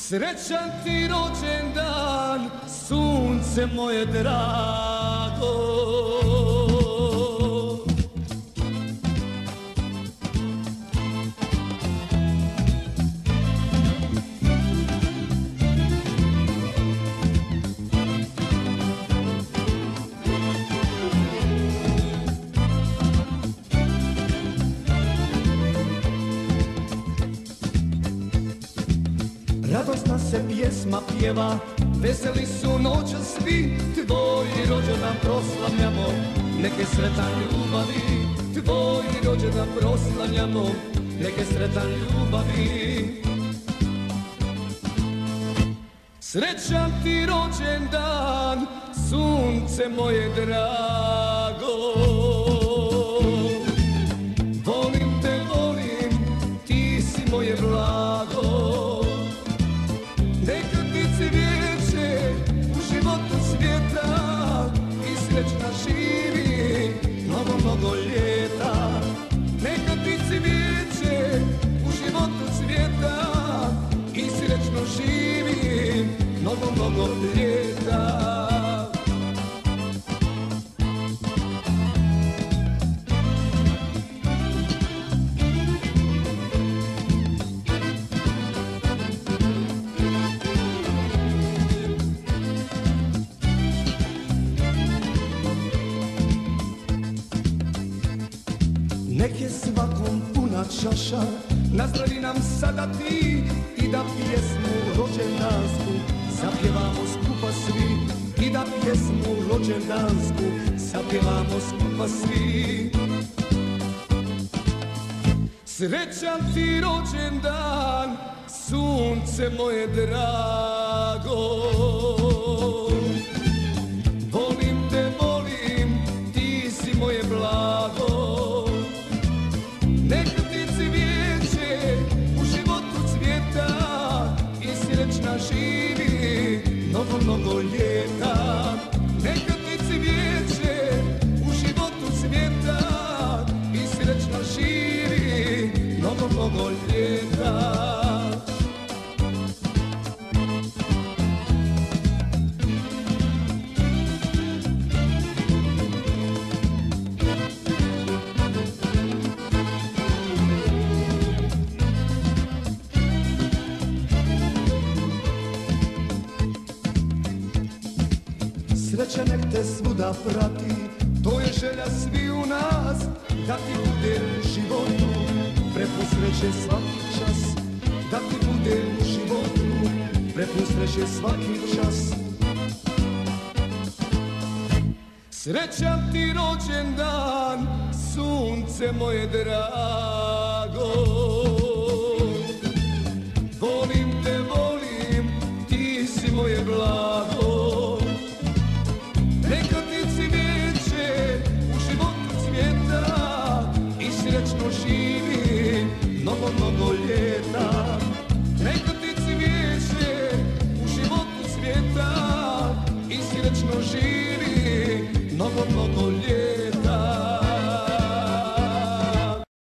Srećan ti rođendan, sunce moje drago. Radosna se pjesma pjeva, veseli su noća svi, tvoj rođendan proslavljamo, neke sretan ljubavi. Tvoj rođendan proslavljamo, neke sretan ljubavi. Srećan ti rođendan, sunce moje drago. Volim te, volim, ti si moje blago. Neka ti cvijeće u životu svijeta i srećna živi mnogo, mnogo ljeta. Neka ti cvijeće u životu svijeta i srećno živi mnogo, mnogo ljeta. Nek je svakom puna čaša, nazdravi nam sada ti i da pjesmu rođendansku zapjevamo skupa svi. I da pjesmu rođendansku zapjevamo skupa svi. Srećan ti rođendan, sunce moje drago. Volim te, volim, ti si moje blago. Neka ti cvijeće u životu cvijeta i srećna živi mnogo, mnogo ljeta. Neka ti cvijeće u životu cvijeta i srećna živi mnogo, mnogo ljeta. Sreća nek te svuda prati, to je želja svi u nas, da ti bude u životu prepun sreće svaki čas. Da ti bude u životu prepun sreće svaki čas. Srećan ti rođendan, sunce moje drago.